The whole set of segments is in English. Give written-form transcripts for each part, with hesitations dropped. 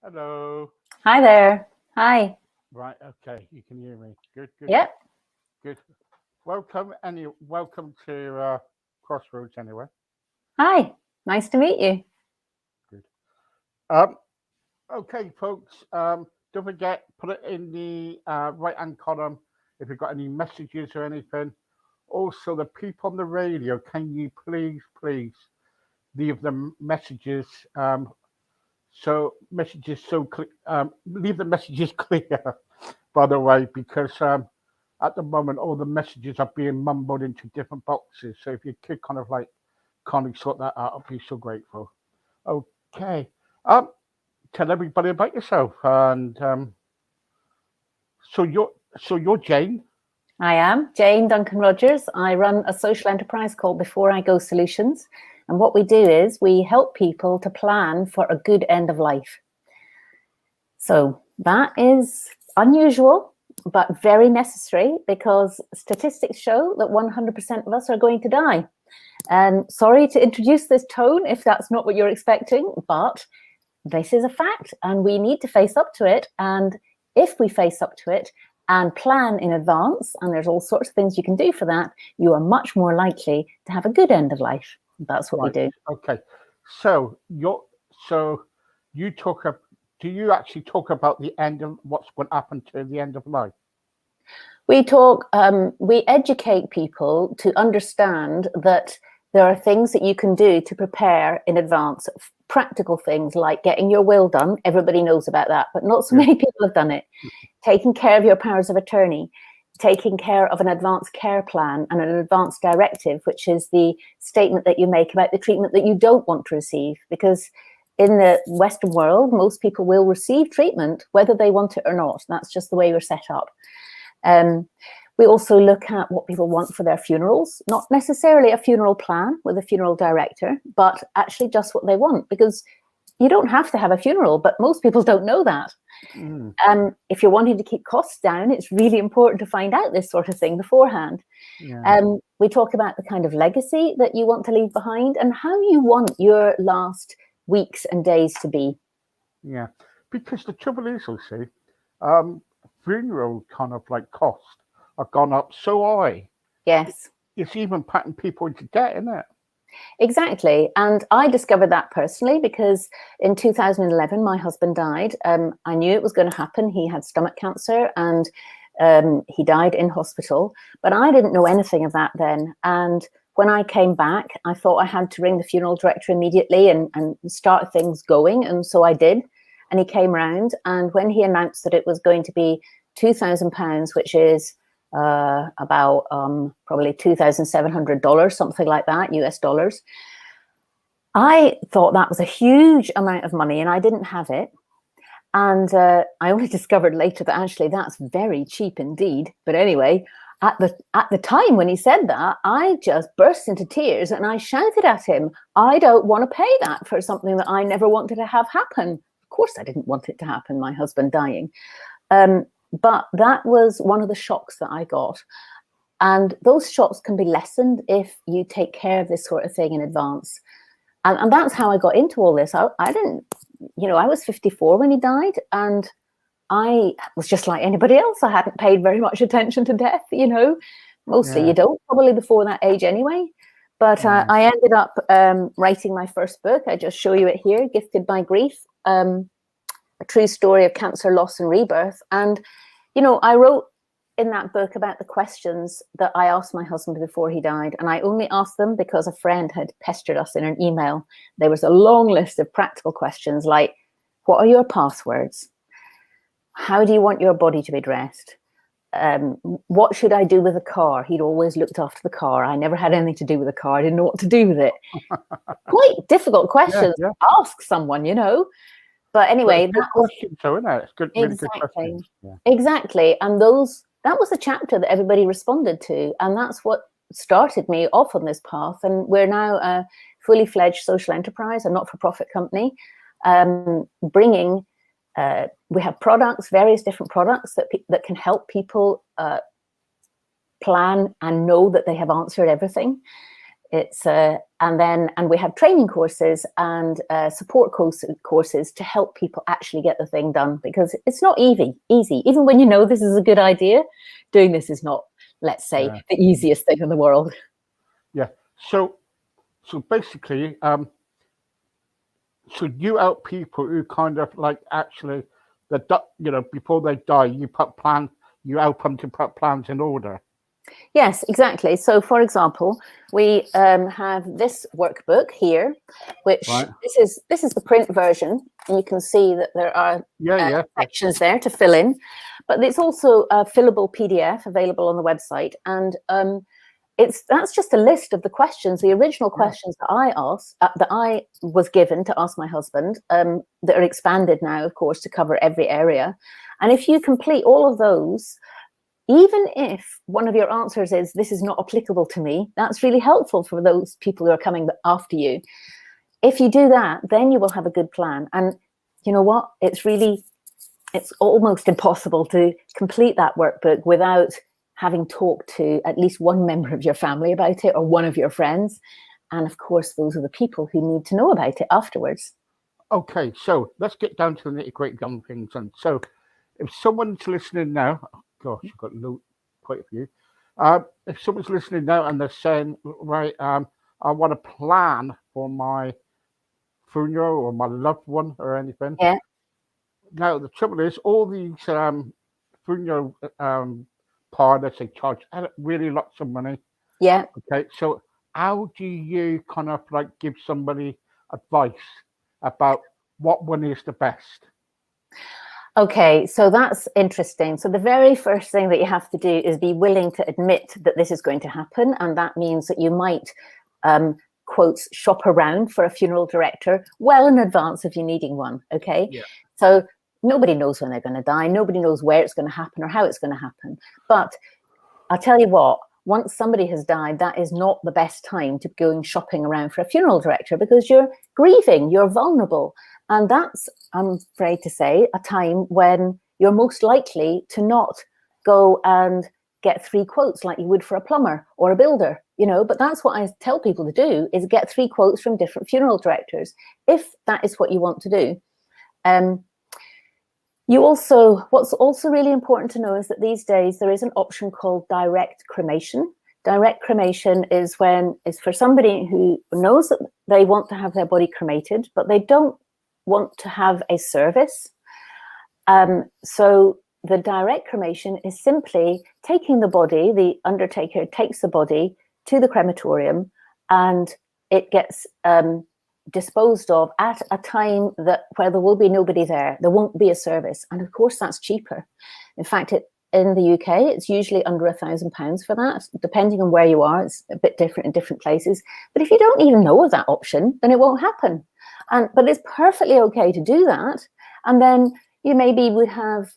Hello. Hi there. Hi. Right, okay, you can hear me. Good, good, Yep. good. Welcome to Crossroads anyway. Hi. Nice to meet you. Good. Um, okay, folks. Don't forget, put it in the right-hand column if you've got any messages or anything. Also, the people on the radio, can you please leave them messages? Leave the messages clear. By the way, because at the moment all the messages are being mumbled into different boxes. So if you could kind of like kindly sort that out, I'd be so grateful. Okay. Um, Tell everybody about yourself. And so you're Jane. I am Jane Duncan Rogers. I run a social enterprise called Before I Go Solutions. And what we do is we help people to plan for a good end of life. So that is unusual, but very necessary because statistics show that 100% of us are going to die. And sorry to introduce this tone if that's not what you're expecting, but this is a fact and we need to face up to it. And if we face up to it and plan in advance, and there's all sorts of things you can do for that, you are much more likely to have a good end of life. That's what we do. Okay. So you talk up do you actually talk about the end of what's going to happen to the end of life? We educate people to understand that there are things that you can do to prepare in advance, practical things like getting your will done. Everybody knows about that, but not so many people have done it. Taking care of your powers of attorney, taking care of an advanced care plan and an advanced directive, which is the statement that you make about the treatment that you don't want to receive. Because in the Western world, most people will receive treatment, whether they want it or not. That's just the way we're set up. We also look at what people want for their funerals, not necessarily a funeral plan with a funeral director, but actually just what they want, because you don't have to have a funeral, but most people don't know that. If you're wanting to keep costs down, it's really important to find out this sort of thing beforehand. We talk about the kind of legacy that you want to leave behind and how you want your last weeks and days to be. Yeah, because the trouble is, you see, funeral kind of like costs have gone up so high. Yes. It's even patting people into debt, isn't it? Exactly. And I discovered that personally because in 2011, my husband died. I knew it was going to happen. He had stomach cancer and he died in hospital, but I didn't know anything of that then. And when I came back, I thought I had to ring the funeral director immediately and start things going. And so I did. And he came round. And when he announced that it was going to be £2,000, which is about probably $2,700, something like that, US dollars. I thought that was a huge amount of money and I didn't have it. And I only discovered later that actually that's very cheap indeed. But anyway, at the time when he said that, I just burst into tears and I shouted at him, I don't want to pay that for something that I never wanted to have happen. Of course, I didn't want it to happen, my husband dying. But that was one of the shocks that I got. And those shocks can be lessened if you take care of this sort of thing in advance. And that's how I got into all this. I didn't, I was 54 when he died and I was just like anybody else. I hadn't paid very much attention to death, Mostly you don't, probably before that age anyway. But I ended up writing my first book. I just show you it here, Gifted by Grief. A true story of cancer, loss and rebirth. And, I wrote in that book about the questions that I asked my husband before he died. And I only asked them because a friend had pestered us in an email. There was a long list of practical questions like, what are your passwords? How do you want your body to be dressed? What should I do with the car? He'd always looked after the car. I never had anything to do with the car. I didn't know what to do with it. Quite difficult questions to ask someone, But anyway, good question, so isn't it? It's good, really exactly, good question. Yeah. Exactly. And that was a chapter that everybody responded to. And that's what started me off on this path. And we're now a fully fledged social enterprise, a not-for-profit company, we have products, various different products that can help people plan and know that they have answered everything. It's and we have training courses and support courses to help people actually get the thing done, because it's not easy. Even when you know this is a good idea, doing this is not, let's say, the easiest thing in the world. Yeah. So basically, so you help people who kind of like actually, before they die, you help them to put plans in order. Yes, exactly. So, for example, we have this workbook here, which this is the print version. And you can see that there are sections there to fill in, but it's also a fillable PDF available on the website, and that's just a list of the questions, the original questions that I asked, that I was given to ask my husband, that are expanded now, of course, to cover every area. And if you complete all of those, even if one of your answers is, this is not applicable to me, that's really helpful for those people who are coming after you. If you do that, then you will have a good plan. And you know what? It's almost impossible to complete that workbook without having talked to at least one member of your family about it, or one of your friends. And of course, those are the people who need to know about it afterwards. Okay, so let's get down to the nitty-gritty young things. And so if someone's listening now, gosh, I've got quite a few. If someone's listening now and they're saying, right, I want to plan for my funeral or my loved one or anything. Yeah. Now, the trouble is, all these funeral parlors, they charge really lots of money. Yeah. Okay, so how do you kind of like give somebody advice about what one is the best? Okay, so that's interesting. So the very first thing that you have to do is be willing to admit that this is going to happen. And that means that you might, quotes, shop around for a funeral director well in advance of you needing one, okay? Yeah. So nobody knows when they're going to die. Nobody knows where it's going to happen or how it's going to happen. But I'll tell you what, once somebody has died, that is not the best time to be going shopping around for a funeral director, because you're grieving, you're vulnerable. And that's, I'm afraid to say, a time when you're most likely to not go and get 3 quotes like you would for a plumber or a builder, but that's what I tell people to do, is get 3 quotes from different funeral directors, if that is what you want to do. What's also really important to know is that these days there is an option called direct cremation. Direct cremation is for somebody who knows that they want to have their body cremated, but they don't want to have a service. So the direct cremation is simply taking the body, the undertaker takes the body to the crematorium, and it gets disposed of at a time where there will be nobody there. There won't be a service. And of course, that's cheaper. In fact, in the UK, it's usually under £1,000 for that. Depending on where you are, it's a bit different in different places. But if you don't even know of that option, then it won't happen. But it's perfectly okay to do that. And then you maybe would have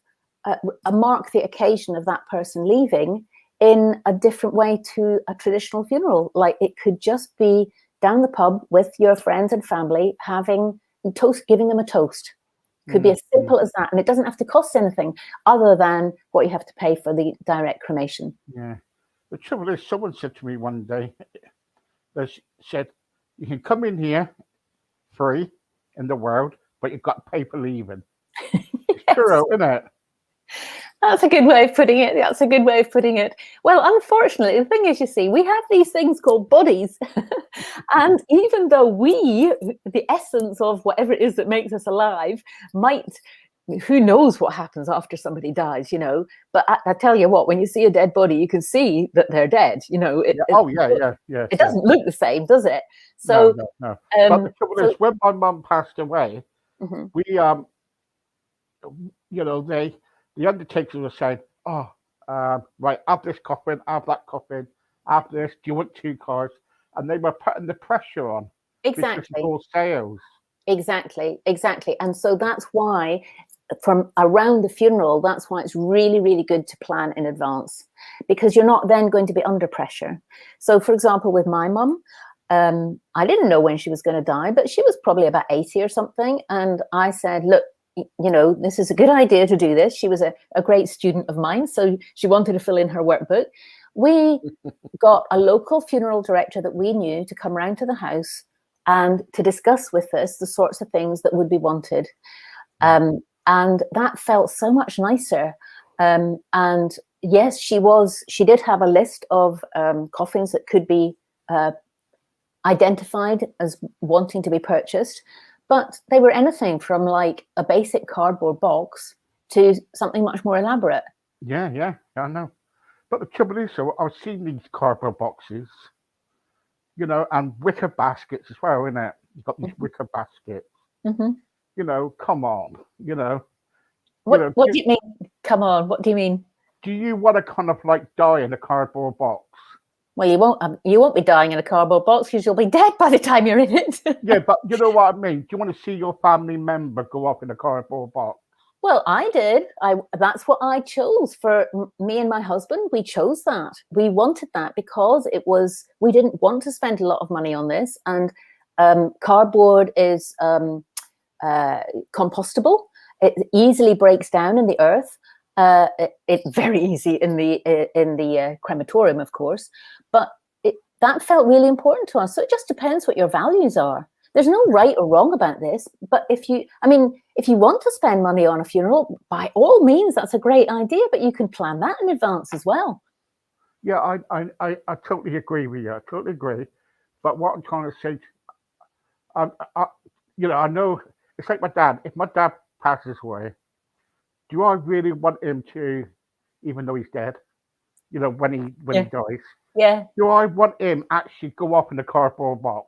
mark the occasion of that person leaving in a different way to a traditional funeral. Like, it could just be down the pub with your friends and family, giving them a toast. Could be as simple as that. And it doesn't have to cost anything other than what you have to pay for the direct cremation. Yeah. The trouble is, someone said to me one day, they said, you can come in here free in the world, but you've got to pay for leaving. It's true, isn't it? That's a good way of putting it. Well, unfortunately, the thing is, you see, we have these things called bodies. And even though the essence of whatever it is that makes us alive, who knows what happens after somebody dies, But I tell you what, when you see a dead body, you can see that they're dead, It doesn't look the same, does it? So, no. But the trouble is, when my mum passed away, we, the undertaker was saying, right, have this coffin, have that coffin, have this, do you want 2 cars? And they were putting the pressure on. Exactly. For sales. Exactly. And so that's why, from around the funeral, that's why it's really, really good to plan in advance, because you're not then going to be under pressure. So, for example, with my mum, I didn't know when she was going to die, but she was probably about 80 or something. And I said, look, this is a good idea to do this. She was a great student of mine, so she wanted to fill in her workbook. We got a local funeral director that we knew to come round to the house and to discuss with us the sorts of things that would be wanted. And that felt so much nicer. And yes, she did have a list of coffins that could be identified as wanting to be purchased, but they were anything from like a basic cardboard box to something much more elaborate. Yeah, I know. But the trouble is, so I've seen these cardboard boxes, you know, and wicker baskets as well, isn't it? You've got these wicker baskets. Mm-hmm. You know, come on, you know. What do you mean? Come on, what do you mean? Do you want to kind of like die in a cardboard box? Well, you won't be dying in a cardboard box because you'll be dead by the time you're in it. Yeah, but you know what I mean. Do you want to see your family member go up in a cardboard box? Well, I did. That's what I chose for me and my husband. We chose that. We wanted that because we didn't want to spend a lot of money on this. And cardboard is compostable. It easily breaks down in the earth. It's very easy in the crematorium, of course. But that felt really important to us. So it just depends what your values are. There's no right or wrong about this, but if you want to spend money on a funeral, by all means, that's a great idea, but you can plan that in advance as well. Yeah, I totally agree with you. I totally agree. But what I'm trying to say, you know, I know it's like my dad. If my dad passes away, do I really want him to, even though he's dead, you know, when he dies? Yeah. Do I want him actually go up in a cardboard box?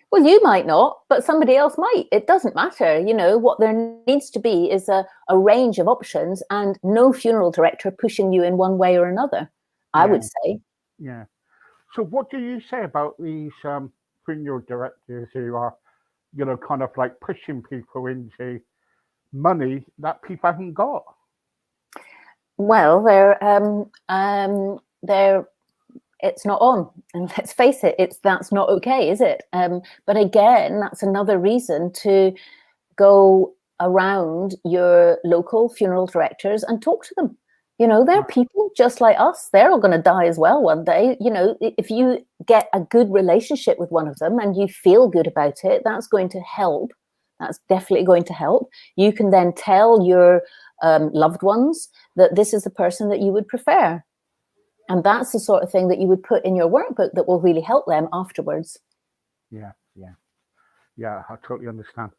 Well, you might not, but somebody else might. It doesn't matter. You know, what there needs to be is a range of options and no funeral director pushing you in one way or another, I would say. Yeah. So what do you say about these funeral directors who are, you know, kind of like pushing people into money that people haven't got? Well, it's not on, and let's face it, that's not okay, is it? But again, that's another reason to go around your local funeral directors and talk to them. You know, they're people just like us. They're all going to die as well one day. You know, if you get a good relationship with one of them and you feel good about it, that's going to help. That's definitely going to help. You can then tell your loved ones that this is the person that you would prefer. And that's the sort of thing that you would put in your workbook that will really help them afterwards. Yeah, I totally understand.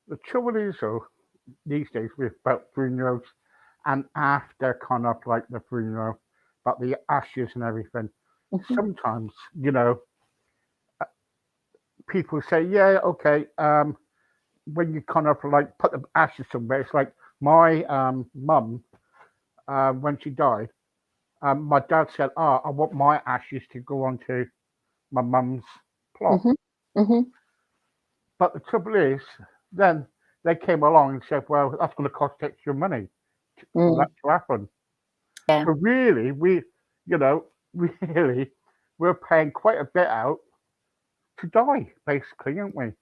The trouble is, though, these days with about funerals and after kind of like the funeral, about the ashes and everything, sometimes, you know, people say, yeah, okay, when you kind of like put the ashes somewhere, it's like my mum, when she died, my dad said, I want my ashes to go onto my mum's plot. But the trouble is, then they came along and said, well, that's going to cost extra money for that to happen. Yeah. So really, we're paying quite a bit out to die, basically, aren't we?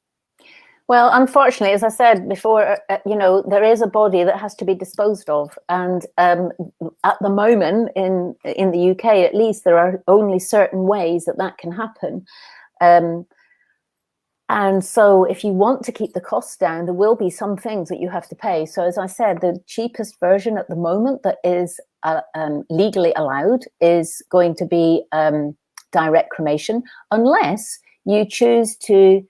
Well, unfortunately, as I said before, you know, there is a body that has to be disposed of. And at the moment, in the UK, at least, there are only certain ways that can happen. And so if you want to keep the costs down, there will be some things that you have to pay. So as I said, the cheapest version at the moment that is legally allowed is going to be direct cremation, unless you choose to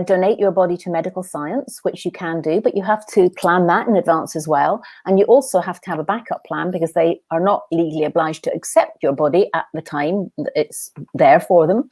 donate your body to medical science, which you can do, but you have to plan that in advance as well. And you also have to have a backup plan because they are not legally obliged to accept your body at the time it's there for them.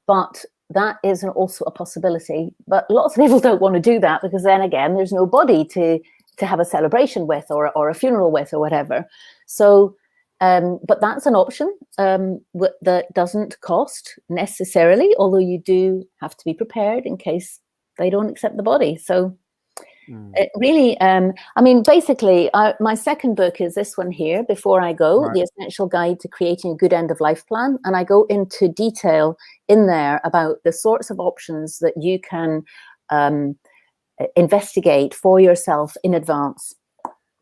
But that is also a possibility. But lots of people don't want to do that because then again, there's no body to have a celebration with or a funeral with or whatever. So but that's an option that doesn't cost necessarily, although you do have to be prepared in case they don't accept the body. So it really, I mean, basically, my second book is this one here, Before I Go, The Essential Guide to Creating a Good End of Life Plan. And I go into detail in there about the sorts of options that you can investigate for yourself in advance.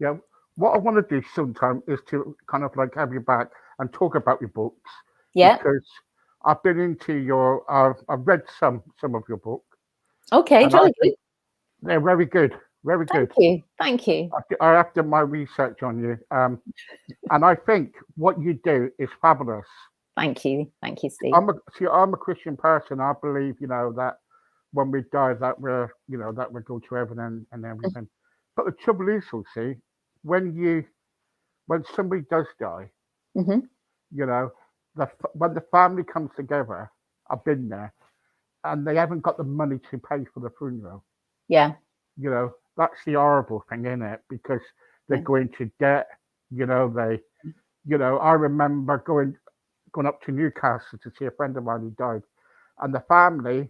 Yeah. What I want to do sometime is to kind of like have you back and talk about your books Yeah. because I've been into I've read some of your book, Okay, and I jolly good. think they're very good, very Thank good. you. Thank you. I have done my research on you, and I think what you do is fabulous. Thank you. Thank you, Steve. I'm a Christian person. I believe, that when we die, that that we go to heaven and everything. But the trouble is, you see, when when somebody does die, Hmm. you know, when the family comes together, I've been there, and they haven't got the money to pay for the funeral. Yeah. That's the horrible thing, isn't it? Because they Yeah. go into debt. They, I remember going up to Newcastle to see a friend of mine who died, and the family,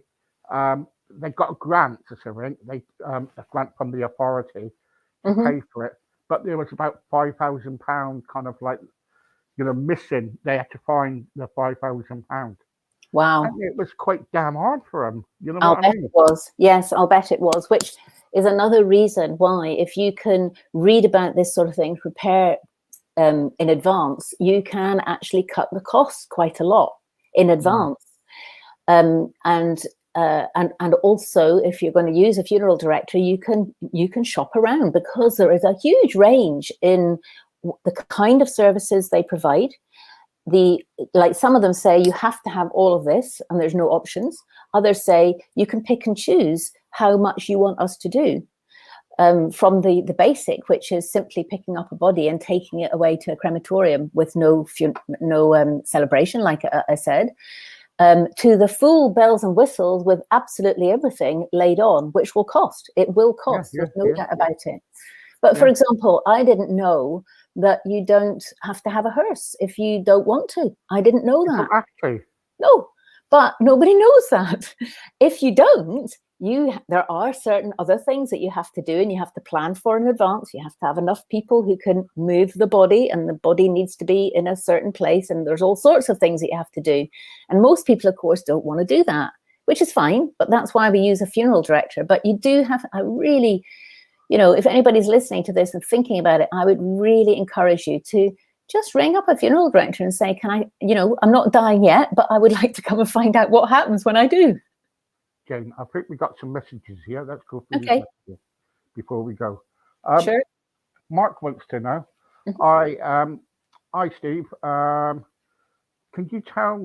they got a grant or something. A grant from the authority to Hmm. pay for it, but there was about £5,000 kind of like missing. They had to find the £5,000, Wow. and it was quite damn hard for them. You know I'll what I bet mean? it was. Yes, I'll bet it was, which is another reason why, if you can read about this sort of thing, prepare in advance, you can actually cut the costs quite a lot in Yeah, advance. And also, if you're going to use a funeral director, you can shop around, because there is a huge range in the kind of services they provide. Like some of them say you have to have all of this and there's no options. Others say you can pick and choose how much you want us to do, from the basic, which is simply picking up a body and taking it away to a crematorium with no celebration, like I said, to the full bells and whistles with absolutely everything laid on, which will cost. It will yeah, cost. yeah, There's no yeah, doubt about it. But for yeah. example, I didn't know that you don't have to have a hearse if you don't want to. I didn't know You that. don't actually. No, but nobody knows that. If you don't, there are certain other things that you have to do, and you have to plan for in advance. You have to have enough people who can move the body, and the body needs to be in a certain place, and there's all sorts of things that you have to do. And most people, of course, don't want to do that, which is fine, but that's why we use a funeral director. But you do have a really, if anybody's listening to this and thinking about it, I would really encourage you to just ring up a funeral director and say, can I, I'm not dying yet, but I would like to come and find out what happens when I do. Jane, I think we got some messages here. Let's go through these Okay, messages before we go. sure. Mark wants to know. Mhm. Hi Steve. Can Jane tell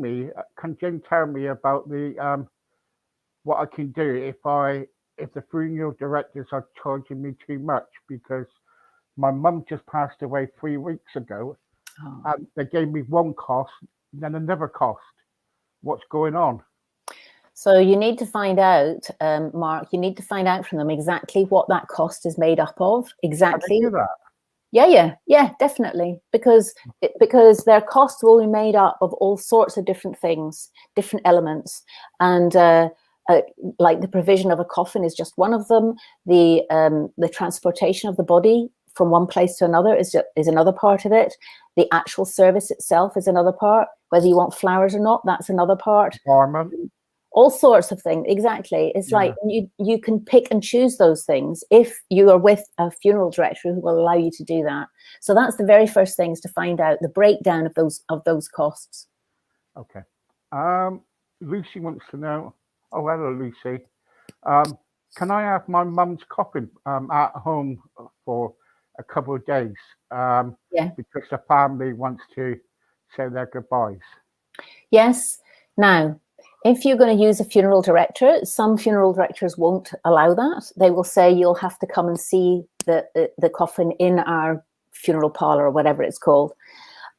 me about the what I can do if the funeral directors are charging me too much, because my mum just passed away 3 weeks ago, Oh. and they gave me one cost, then another cost. What's going on? So you need to find out, Mark, you need to find out from them exactly what that cost is made up of. Can Exactly. I do that? Yeah, definitely. Because their costs will be made up of all sorts of different things, different elements. And like the provision of a coffin is just one of them. The transportation of the body from one place to another is another part of it. The actual service itself is another part. Whether you want flowers or not, that's another part. Environment. All sorts of things. Exactly. It's like you can pick and choose those things if you are with a funeral director who will allow you to do that. So that's the very first things to find out, the breakdown of those costs. Okay. Lucy wants to know. Oh, hello, Lucy. Um, can I have my mum's coffin at home for a couple of days? Yeah. Because the family wants to say their goodbyes. Yes. Now, if you're going to use a funeral director, some funeral directors won't allow that. They will say you'll have to come and see the coffin in our funeral parlor or whatever it's called.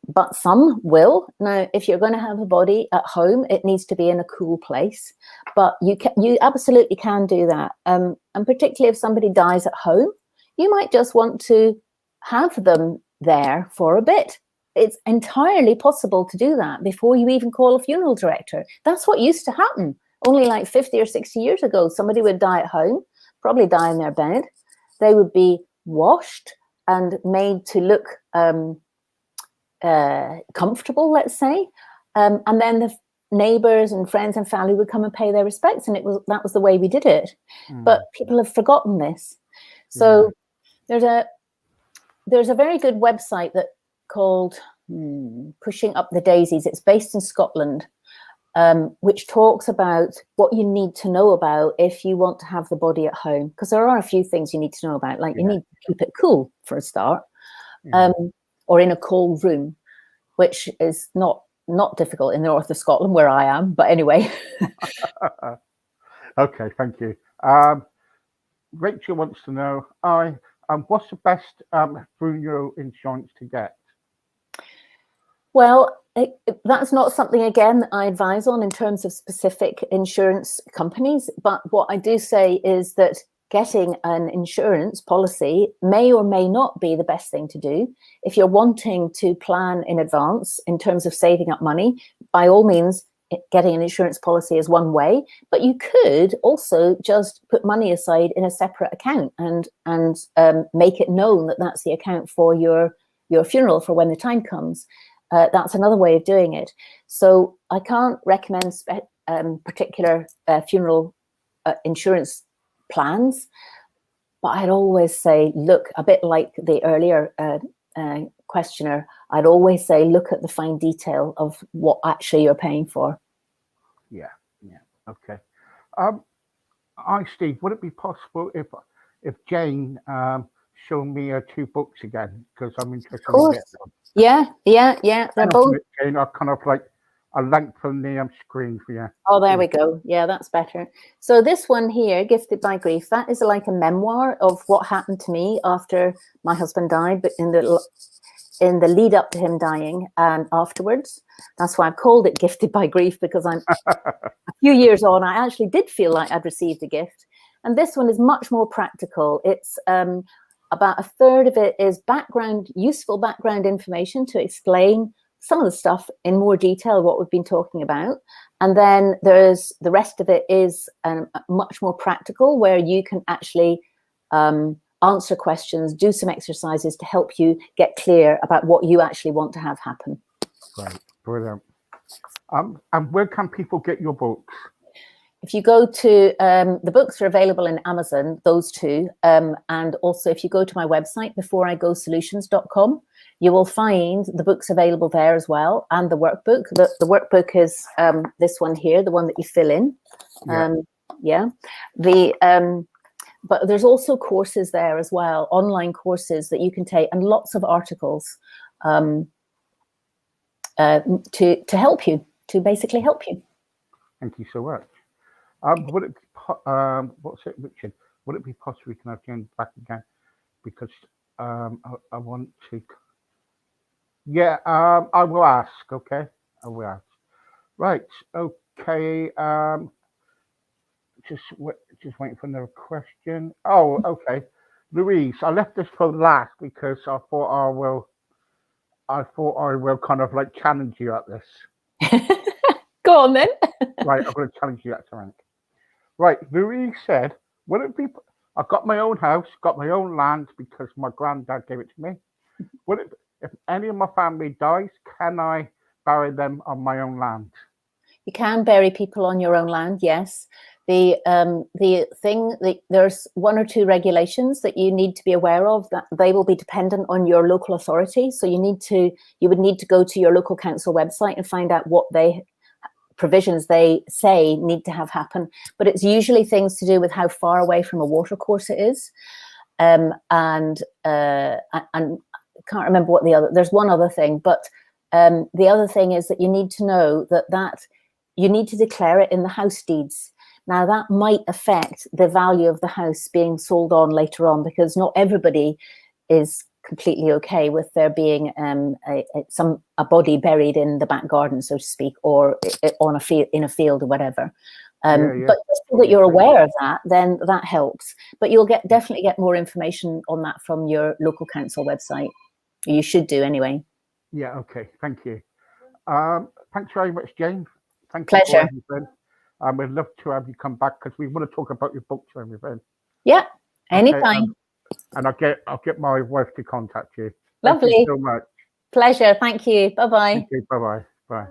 But some will. Now, if you're going to have a body at home, it needs to be in a cool place. But you absolutely can do that. And particularly if somebody dies at home, you might just want to have them there for a bit. It's entirely possible to do that before you even call a funeral director. That's what used to happen. Only like 50 or 60 years ago, somebody would die at home, probably die in their bed. They would be washed and made to look comfortable, let's say. And then the neighbors and friends and family would come and pay their respects. And that was the way we did it. But people have forgotten this. So there's a very good website called, Pushing Up the Daisies. It's based in Scotland, which talks about what you need to know about if you want to have the body at home, because there are a few things you need to know about, like you need to keep it cool for a start, or in a cold room, which is not difficult in the north of Scotland where I am, but anyway. Okay, thank you. Rachel wants to know, what's the best funeral insurance to get? Well, that's not something, again, I advise on in terms of specific insurance companies. But what I do say is that getting an insurance policy may or may not be the best thing to do. If you're wanting to plan in advance in terms of saving up money, by all means, getting an insurance policy is one way, but you could also just put money aside in a separate account and make it known that that's the account for your funeral for when the time comes. That's another way of doing it. So I can't recommend particular funeral insurance plans, but I'd always say, look, a bit like the earlier questioner, I'd always say, look at the fine detail of what actually you're paying for. Yeah, okay. Steve, would it be possible if Jayne showed me her 2 books again, because I'm interested in getting them. Yeah. They're both. Jayne, I kind of like a link from the screen for you. Oh, there we go. Yeah, that's better. So this one here, Gifted by Grief, that is like a memoir of what happened to me after my husband died, but in the lead up to him dying and afterwards. That's why I've called it Gifted by Grief, because I'm a few years on, I actually did feel like I'd received a gift. And this one is much more practical. It's about a third of it is useful background information to explain some of the stuff in more detail, what we've been talking about. And then there's the rest of it is much more practical, where you can actually answer questions, do some exercises to help you get clear about what you actually want to have happen. Right, brilliant. And where can people get your books? If you go to, the books are available in Amazon, those 2. And also if you go to my website, beforeigosolutions.com, you will find the books available there as well, and the workbook. The workbook is this one here, the one that you fill in. But there's also courses there as well, online courses that you can take, and lots of articles to help you, to basically help you. Thank you so much. Would it what's it, Richard? Would it be possible we can have Jayne back again? Because I want to. Yeah, I will ask. Okay, I will ask. Right. Okay. Just waiting for another question. Oh, okay. Louise, I left this for last because I thought I will kind of like challenge you at this. Go on then. Right, I'm going to challenge you at something. Right, Louise said, would it be? I've got my own house, got my own land because my granddad gave it to me. Would it? If any of my family dies, can I bury them on my own land? You can bury people on your own land, yes. The thing that there's 1 or 2 regulations that you need to be aware of, that they will be dependent on your local authority. So you would need to go to your local council website and find out what provisions they say need to have happen. But it's usually things to do with how far away from a watercourse it is, and I can't remember what there's one other thing, but the other thing is that you need to know that you need to declare it in the house deeds. Now that might affect the value of the house being sold on later on, because not everybody is completely okay with there being a body buried in the back garden, so to speak, or on in a field or whatever. But just so that you're aware of that, then that helps. But you'll definitely get more information on that from your local council website. You should do anyway. Yeah. Okay. Thank you. Thanks very much, Jayne. Thank you. Pleasure. We'd love to have you come back because we want to talk about your books and everything. Yeah. Anytime. Okay, and I'll get my wife to contact you. Lovely. Thank you so much. Pleasure. Thank you. Bye-bye. Thank you. Bye-bye. Bye.